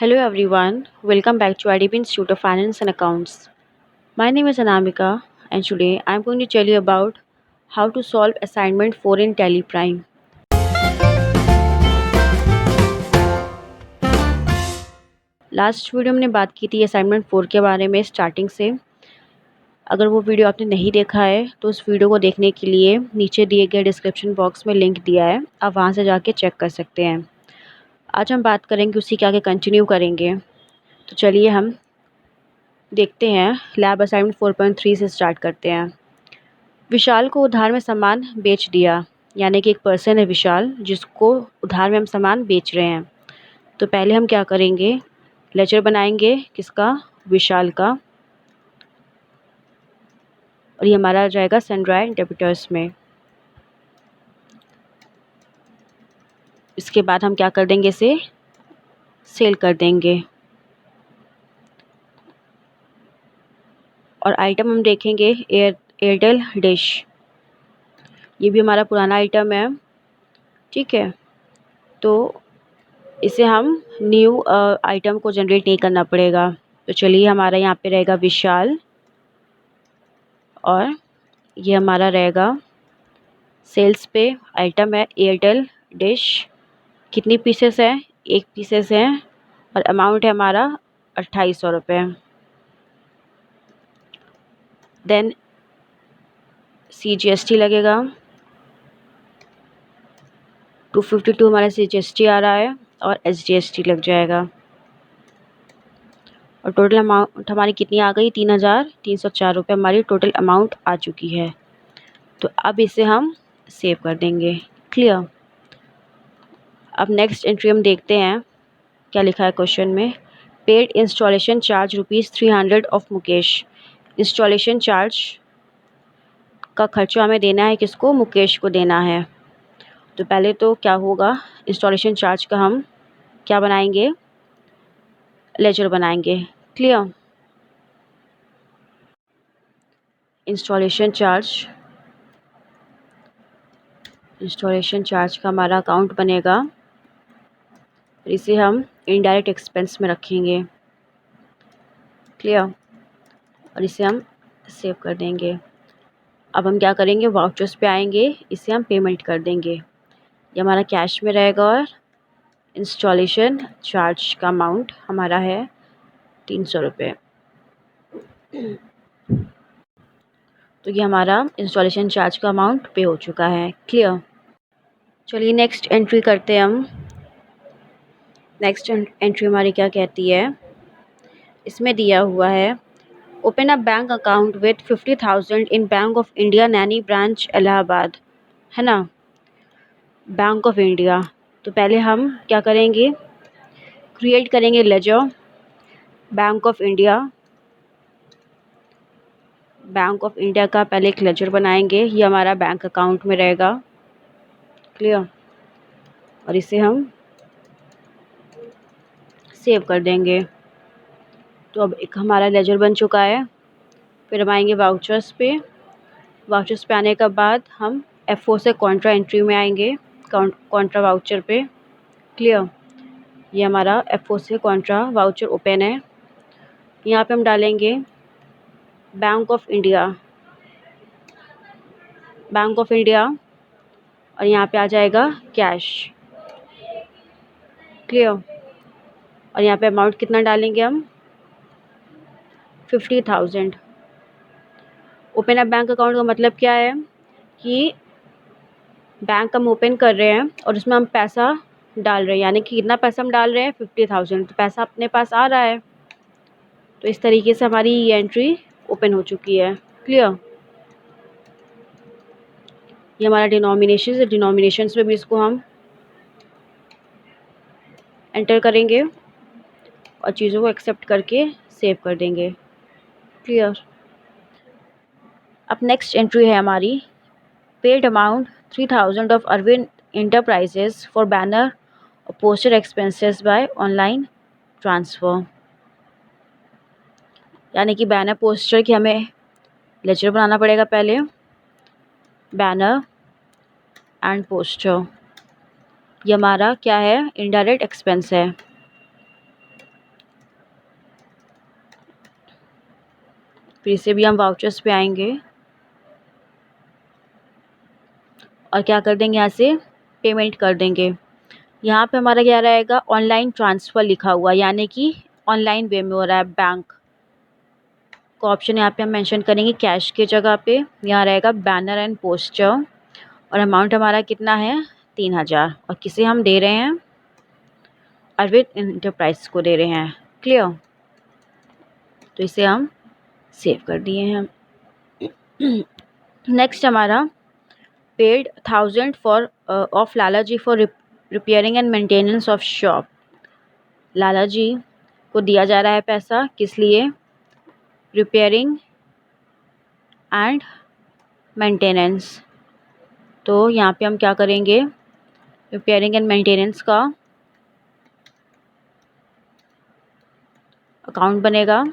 Hello everyone, welcome back to IDP Institute of Finance and Accounts. My name is Anamika and today I am going to tell you about how to solve assignment 4 in Tally Prime. Last video में हमने बात की थी assignment 4 के बारे में starting से। अगर वो वीडियो आपने नहीं देखा है तो उस वीडियो को देखने के लिए नीचे दिए गए डिस्क्रिप्शन बॉक्स में लिंक दिया है, आप वहाँ से जाके चेक कर सकते हैं। आज हम बात करेंगे उसी के आगे कंटिन्यू करेंगे। तो चलिए हम देखते हैं, लैब असाइनमेंट 4.3 से स्टार्ट करते हैं। विशाल को उधार में सामान बेच दिया, यानी कि एक पर्सन है विशाल जिसको उधार में हम सामान बेच रहे हैं। तो पहले हम क्या करेंगे, लेजर बनाएंगे किसका, विशाल का, और ये हमारा आ जाएगा सनड्राई डेबिटर्स में। इसके बाद हम क्या कर देंगे, इसे सेल कर देंगे। और आइटम हम देखेंगे एयरटेल डिश, ये भी हमारा पुराना आइटम है, ठीक है। तो इसे हम न्यू आइटम को जनरेट नहीं करना पड़ेगा। तो चलिए हमारा यहाँ पे रहेगा विशाल और ये हमारा रहेगा सेल्स पे, आइटम है एयरटेल डिश। कितनी पीसेस है, एक पीसेस है और अमाउंट है हमारा 2800 रुपये। देन CGST लगेगा 252 हमारा CGST आ रहा है और SGST लग जाएगा। और टोटल अमाउंट हमारी कितनी आ गई, 3304 रुपये हमारी टोटल अमाउंट आ चुकी है। तो अब इसे हम सेव कर देंगे। क्लियर। अब नेक्स्ट एंट्री हम देखते हैं क्या लिखा है क्वेश्चन में। Paid installation charge ₹300 of Mukesh. Installation charge का खर्चा हमें देना है किसको, मुकेश को देना है। तो पहले तो क्या होगा, इंस्टॉलेशन चार्ज का हम क्या बनाएंगे, लेजर बनाएंगे। क्लियर। इंस्टॉलेशन चार्ज का हमारा अकाउंट बनेगा, इसे हम इनडायरेक्ट एक्सपेंस में रखेंगे। क्लियर। और इसे हम सेव कर देंगे। अब हम क्या करेंगे, वाउचर्स पे आएंगे, इसे हम पेमेंट कर देंगे। ये हमारा कैश में रहेगा और इंस्टॉलेशन चार्ज का अमाउंट हमारा है 300 रुपये। तो ये हमारा इंस्टॉलेशन चार्ज का अमाउंट पे हो चुका है। क्लियर। चलिए नेक्स्ट एंट्री करते हैं हम। नेक्स्ट एंट्री हमारी क्या कहती है, इसमें दिया हुआ है open a bank account with 50,000 in bank of India Naini branch Allahabad, है ना, बैंक ऑफ इंडिया। तो पहले हम क्या करेंगे, क्रिएट करेंगे लेजर, बैंक ऑफ इंडिया का पहले एक लेजर बनाएंगे, ये हमारा बैंक अकाउंट में रहेगा। क्लियर। और इसे हम सेव कर देंगे। तो अब एक हमारा लेजर बन चुका है। फिर हम आएंगे वाउचर्स पे आने के बाद हम F4 से कॉन्ट्रा एंट्री में आएंगे, कॉन्ट्रा वाउचर पे। क्लियर। ये हमारा F4 से कॉन्ट्रा वाउचर ओपन है। यहाँ पे हम डालेंगे बैंक ऑफ इंडिया और यहाँ पे आ जाएगा कैश। क्लियर। और यहाँ पे अमाउंट कितना डालेंगे हम, 50,000। ओपन अप बैंक अकाउंट का मतलब क्या है कि बैंक हम ओपन कर रहे हैं और उसमें हम पैसा डाल रहे हैं, यानी कि कितना पैसा हम डाल रहे हैं, 50,000। तो पैसा अपने पास आ रहा है। तो इस तरीके से हमारी ये एंट्री ओपन हो चुकी है। क्लियर। ये हमारा डिनोमिनेशंस में भी इसको हम एंटर करेंगे और चीज़ों को एक्सेप्ट करके सेव कर देंगे। क्लियर। अब नेक्स्ट एंट्री है हमारी paid amount 3,000 of Arvind enterprises for banner और poster expenses by online transfer, यानी कि बैनर पोस्टर की हमें लेजर बनाना पड़ेगा पहले, बैनर एंड पोस्टर। ये हमारा क्या है, इनडायरेक्ट एक्सपेंस है। फिर से भी हम वाउचर्स पे आएंगे और क्या कर देंगे, यहाँ से पेमेंट कर देंगे। यहाँ पे हमारा क्या रहेगा, ऑनलाइन ट्रांसफ़र लिखा हुआ, यानी कि ऑनलाइन वे में हो रहा है। बैंक का ऑप्शन यहाँ पे हम मेंशन करेंगे कैश की जगह पे। यहाँ रहेगा बैनर एंड पोस्टर और अमाउंट हमारा कितना है 3000 और किसे हम दे रहे हैं, अरविंद इंटरप्राइज को दे रहे हैं। क्लियर, तो इसे हम सेव कर दिए हैं। नेक्स्ट हमारा paid 1000 for of Lala ji for repairing and maintenance of shop. Lala ji को दिया जा रहा है पैसा, किस लिए, रिपेयरिंग एंड मेंटेनेंस। तो यहाँ पे हम क्या करेंगे, रिपेयरिंग एंड मेंटेनेंस का अकाउंट बनेगा,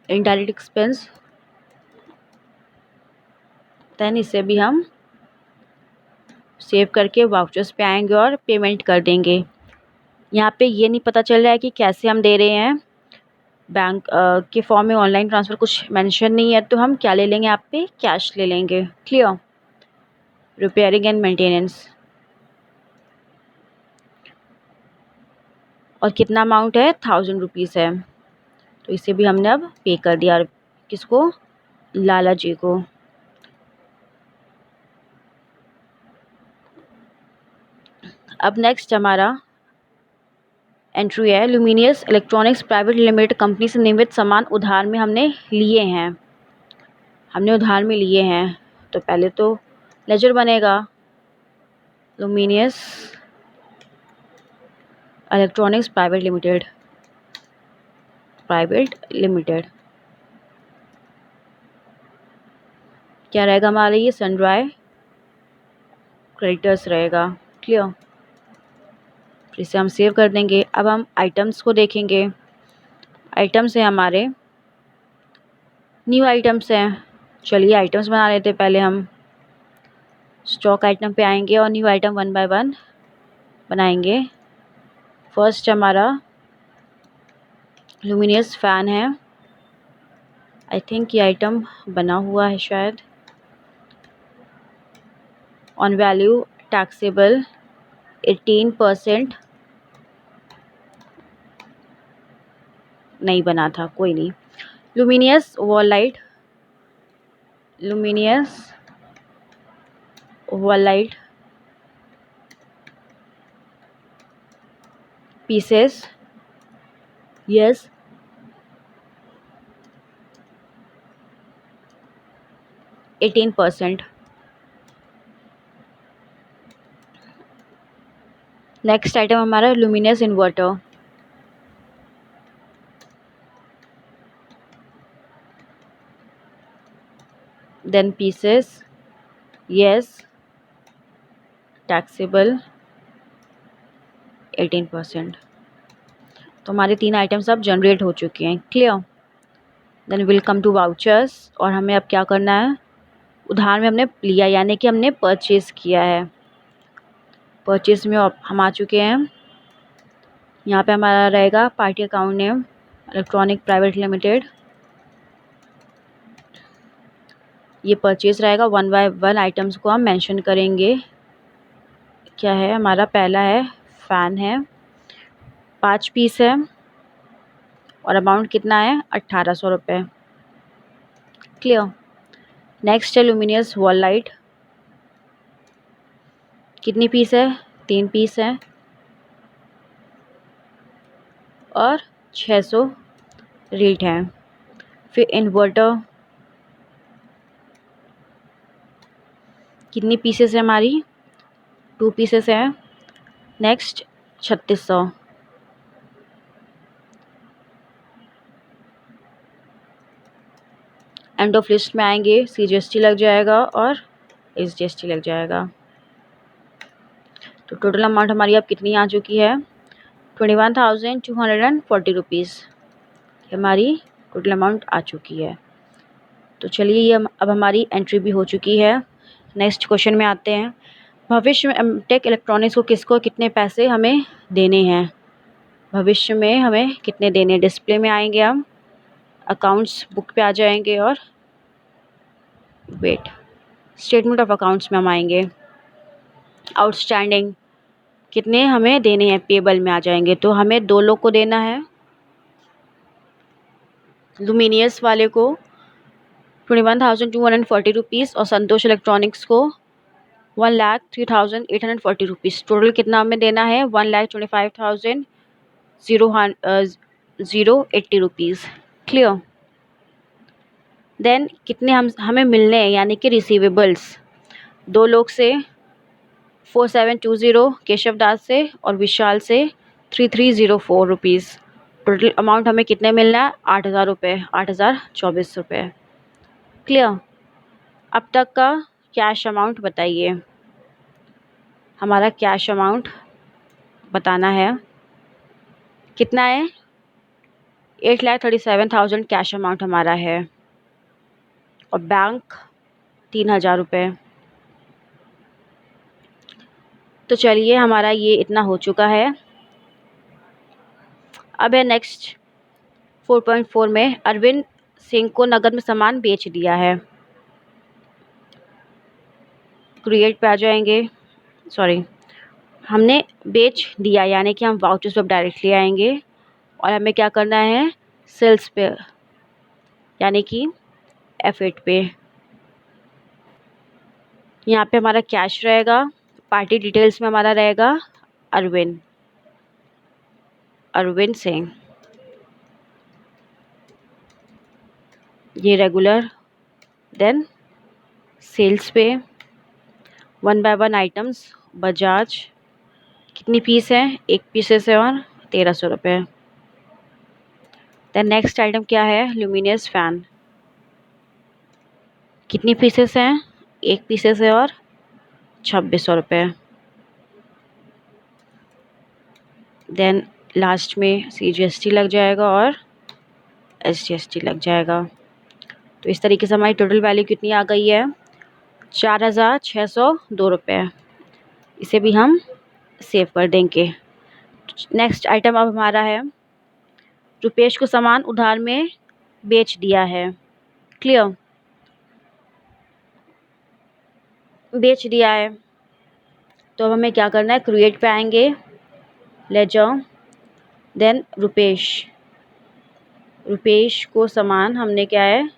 इनडायरेक्ट एक्सपेंस, देन इसे भी हम सेव करके वाउचर्स पे आएंगे और पेमेंट कर देंगे। यहाँ पे ये नहीं पता चल रहा है कि कैसे हम दे रहे हैं, बैंक के फॉर्म में ऑनलाइन ट्रांसफ़र कुछ मेंशन नहीं है, तो हम क्या ले लेंगे, यहाँ पे कैश ले लेंगे। क्लियर, रिपेयरिंग एंड मेंटेनेंस और कितना अमाउंट है 1000 रुपीज़ है, तो इसे भी हमने अब पे कर दिया। किसको, लाला जी को। अब नेक्स्ट हमारा एंट्री है, luminous electronics private limited company से निर्मित सामान उधार में हमने लिए हैं, उधार में लिए हैं। तो पहले तो लेजर बनेगा, लुमिनियस इलेक्ट्रॉनिक्स प्राइवेट लिमिटेड क्या रहेगा हमारा, ये सनड्राई क्रेडिटर्स रहेगा। क्लियर, फिर इसे हम सेव कर देंगे। अब हम आइटम्स को देखेंगे। आइटम्स है हमारे, न्यू आइटम्स हैं। चलिए आइटम्स बना लेते हैं। पहले हम स्टॉक आइटम पे आएंगे और न्यू आइटम 1 बाय 1 बनाएंगे। फर्स्ट हमारा लुमिनियस फ़ैन है, आई थिंक ये आइटम बना हुआ है शायद। ऑन वैल्यू टैक्सेबल 18%, नहीं बना था, कोई नहीं। Luminous wall light pieces, yes, %18। Next item हमारा Luminous inverter, then pieces, yes, taxable 18%। तो हमारे 3 आइटम्स अब जनरेट हो चुके हैं। Clear, then will come to vouchers और हमें अब क्या करना है, उधार में हमने लिया यानी कि हमने परचेज़ किया है। परचेज़ में हम आ चुके हैं। यहाँ पे हमारा रहेगा party account name electronic private limited, ये परचेज़ रहेगा। 1 बाय 1 आइटम्स को हम मेंशन करेंगे। क्या है हमारा, पहला है फ़ैन है, 5 पीस है और अमाउंट कितना है 1800 रुपये। क्लियर, नेक्स्ट है लुमिनियस वॉल लाइट, कितनी पीस है, 3 पीस है और 600 रेट है। फिर इन्वर्टर, कितनी पीसेस है हमारी, 2 पीसेस है। नेक्स्ट 3600। एंड ऑफ लिस्ट में आएंगे, CGST लग जाएगा और SGST लग जाएगा। तो टोटल अमाउंट हमारी अब कितनी आ चुकी है, 21,240 रुपीज़ हमारी टोटल अमाउंट आ चुकी है। तो चलिए ये अब हमारी एंट्री भी हो चुकी है। नेक्स्ट क्वेश्चन में आते हैं, भविष्य में एमटेक इलेक्ट्रॉनिक्स को किसको कितने पैसे हमें देने हैं। भविष्य में हमें कितने देने। डिस्प्ले में आएंगे, हम अकाउंट्स बुक पे आ जाएंगे और वेट स्टेटमेंट ऑफ अकाउंट्स में हम आएंगे। आउटस्टैंडिंग कितने हमें देने हैं, पेबल में आ जाएंगे। तो हमें 2 लोग को देना है, लुमिनियस वाले को 21,240 रुपीज़ और संतोष इलेक्ट्रॉनिक्स को 1,03,840 रुपीज़। टोटल कितना हमें देना है, 1,25,080 रुपीज़। क्लियर। देन कितने हमें मिलने हैं, यानी कि रिसीवेबल्स 2 लोग से 4720 केशव दास से और विशाल से 3304 रुपीज़। टोटल अमाउंट हमें कितने मिलना है, 8,000 रुपये, 8,024 रुपये। क्लियर। अब तक का कैश अमाउंट बताइए। हमारा कैश अमाउंट बताना है, कितना है, 8,37,000 कैश अमाउंट हमारा है और बैंक 3,000 रुपये। तो चलिए, हमारा ये इतना हो चुका है। अब है नेक्स्ट 4.4 में, अरविंद सिंह को नगद में सामान बेच दिया है। क्रिएट पे आ जाएंगे, सॉरी, हमने बेच दिया यानी कि हम वाउचर्स पे डायरेक्टली आएंगे और हमें क्या करना है, सेल्स पे यानी कि F8 पे। यहाँ पे हमारा कैश रहेगा, पार्टी डिटेल्स में हमारा रहेगा अरविंद सिंह, ये रेगुलर। देन सेल्स पे 1 बाय 1 आइटम्स बजाज, कितनी पीस है, 1 पीसेस है और 1,300 रुपये। देन नेक्स्ट आइटम क्या है, ल्यूमिनियस फैन, कितनी पीसेस हैं, 1 पीसेस है और 2,600 रुपये। देन लास्ट में CGST लग जाएगा और SGST लग जाएगा। तो इस तरीके से हमारी टोटल वैल्यू कितनी आ गई है, 4,602 रुपये। इसे भी हम सेव कर देंगे। नेक्स्ट आइटम अब हमारा है, रुपेश को सामान उधार में बेच दिया है। क्लियर, बेच दिया है। तो अब हमें क्या करना है, क्रिएट पे आएंगे, लेजर, देन रुपेश को सामान हमने क्या है,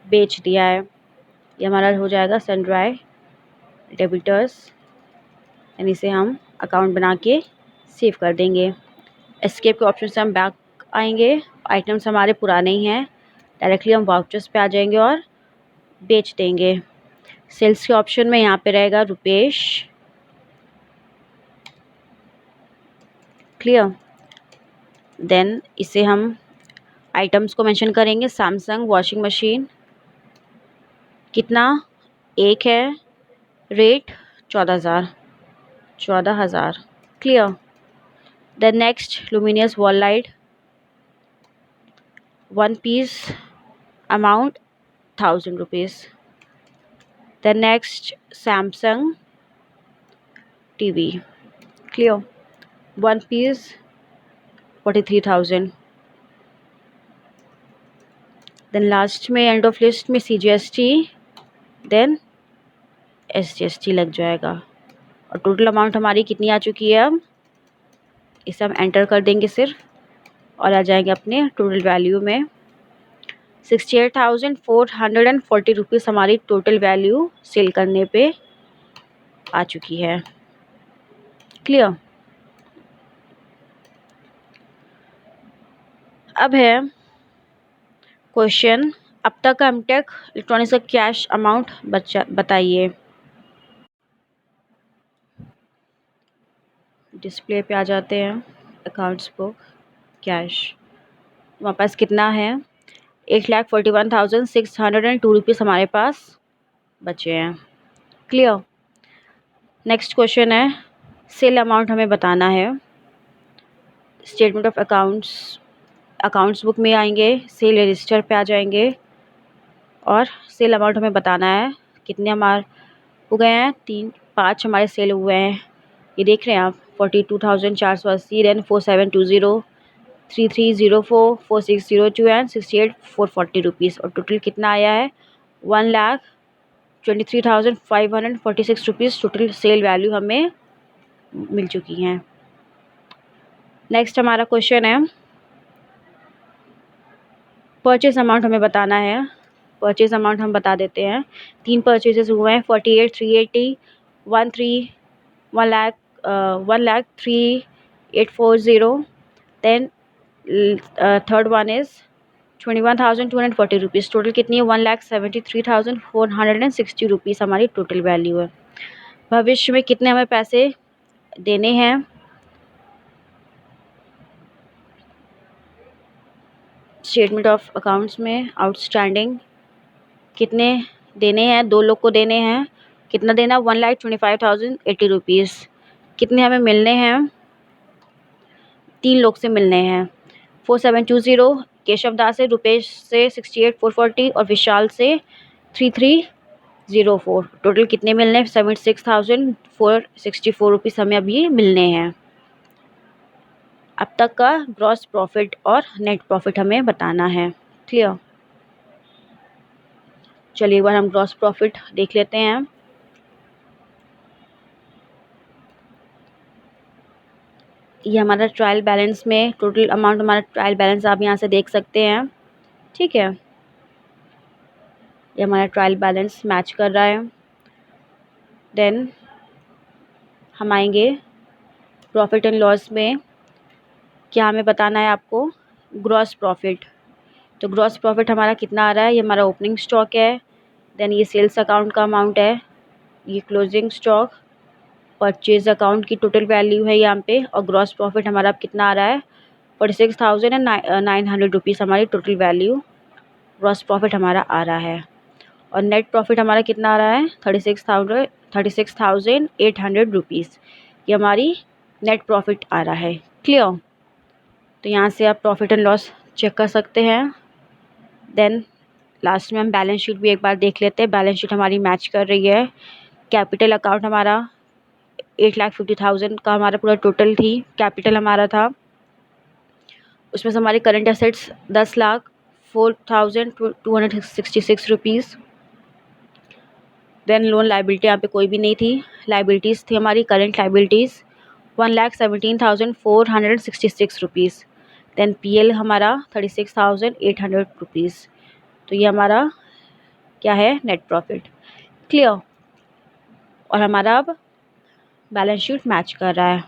बेच दिया है। ये हमारा हो जाएगा सनड्राई डेबिटर्स, यानी इसे हम अकाउंट बना के सेव कर देंगे। एस्केप के ऑप्शन से हम बैक आएंगे, आइटम्स हमारे पुराने ही हैं, डायरेक्टली हम वाउचर्स पे आ जाएंगे और बेच देंगे। सेल्स के ऑप्शन में यहाँ पे रहेगा रुपेश। क्लियर। देन इसे हम आइटम्स को मेंशन करेंगे, सैमसंग वॉशिंग मशीन, कितना, 1 है, rate 14,000। Clear. Then next luminous wall light, 1 piece, amount 1,000 rupees. Then next Samsung TV, clear, 1 piece 43,000। Then last में एंड ऑफ लिस्ट में CGST देन SGST लग जाएगा और टोटल अमाउंट हमारी कितनी आ चुकी है। अब इसे हम एंटर कर देंगे सिर्फ और आ जाएंगे अपने टोटल वैल्यू में। 68,440 रुपीज़ हमारी टोटल वैल्यू सेल करने पे आ चुकी है। क्लियर। अब है क्वेश्चन, अब तक का एमटेक इलेक्ट्रॉनिक्स का कैश अमाउंट बताइए। डिस्प्ले पे आ जाते हैं, अकाउंट्स बुक, कैश, हमारे पास कितना है, 1,41,602 रुपीज़ हमारे पास बचे हैं। क्लियर। नेक्स्ट क्वेश्चन है, सेल अमाउंट हमें बताना है। स्टेटमेंट ऑफ अकाउंट्स बुक में आएंगे, सेल रजिस्टर पे आ जाएंगे और सेल अमाउंट हमें बताना है, कितने हमारे हो गए हैं, 3-5 हमारे सेल हुए हैं, ये देख रहे हैं आप, 42,480, देन 4720, 3304, 4602 एंड 68,440 रुपीज़। और टोटल कितना आया है? 1,23,546 रुपीज़ टोटल सेल वैल्यू हमें मिल चुकी हैं। नेक्स्ट हमारा क्वेश्चन है, परचेज अमाउंट हमें बताना है। परचेज अमाउंट हम बता देते हैं। 3 परचेजेस हुए हैं, 48,380, 1,03,840, then third one is 21,240 rupees. Total कितनी है? 1,73,460 रुपीज़ हमारी टोटल वैल्यू है। भविष्य में कितने हमें पैसे देने हैं? स्टेटमेंट ऑफ अकाउंट्स में आउटस्टैंडिंग कितने देने हैं? 2 लोग को देने हैं। कितना देना? 1,25,080 रुपीज़। कितने हमें मिलने हैं? 3 लोग से मिलने हैं। 4720 केशव दास से, रुपेश से 68,440 और विशाल से 3304। टोटल कितने मिलने हैं? 76,464 रुपीज़ हमें अभी मिलने हैं। अब तक का ग्रॉस प्रॉफिट और नेट प्रॉफिट हमें बताना है। क्लियर? चलिए एक बार हम ग्रॉस प्रॉफिट देख लेते हैं। ये हमारा ट्रायल बैलेंस में टोटल अमाउंट, हमारा ट्रायल बैलेंस आप यहाँ से देख सकते हैं। ठीक है, ये हमारा ट्रायल बैलेंस मैच कर रहा है। देन हम आएंगे प्रॉफिट एंड लॉस में। क्या हमें बताना है आपको? Gross profit. तो ग्रॉस प्रॉफिट हमारा कितना आ रहा है? ये हमारा ओपनिंग स्टॉक है, देन ये सेल्स अकाउंट का अमाउंट है, ये क्लोजिंग स्टॉक, परचेज अकाउंट की टोटल वैल्यू है यहाँ पे। और ग्रॉस प्रॉफिट हमारा कितना आ रहा है? 46,900 रुपीज़ हमारी टोटल वैल्यू ग्रॉस प्रॉफिट हमारा आ रहा है। और नेट प्रॉफिट हमारा कितना आ रहा है? 36,800 रुपीज़। ये हमारी नेट प्रॉफिट आ रहा है। क्लियर? तो यहाँ से आप प्रॉफिट एंड लॉस चेक कर सकते हैं। देन लास्ट में हम बैलेंस शीट भी एक बार देख लेते हैं। बैलेंस शीट हमारी मैच कर रही है। कैपिटल अकाउंट हमारा 8,50,000 का हमारा पूरा टोटल थी, कैपिटल हमारा था। उसमें से हमारे current assets 10,04,266 rupees. Then loan liability यहाँ पे कोई भी नहीं थी। लाइबिलिटीज़ थी हमारी, current liabilities 1,17,466 rupees. Then PL हमारा 36,800 रुपीज़। तो ये हमारा क्या है? Net profit. क्लियर? और हमारा अब बैलेंस शीट मैच कर रहा है।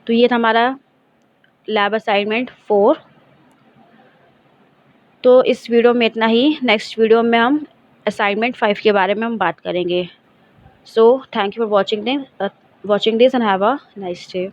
तो ये था हमारा लैब असाइनमेंट 4। तो इस वीडियो में इतना ही। नेक्स्ट वीडियो में हम असाइनमेंट 5 के बारे में हम बात करेंगे। So thank you for watching this and have a nice day.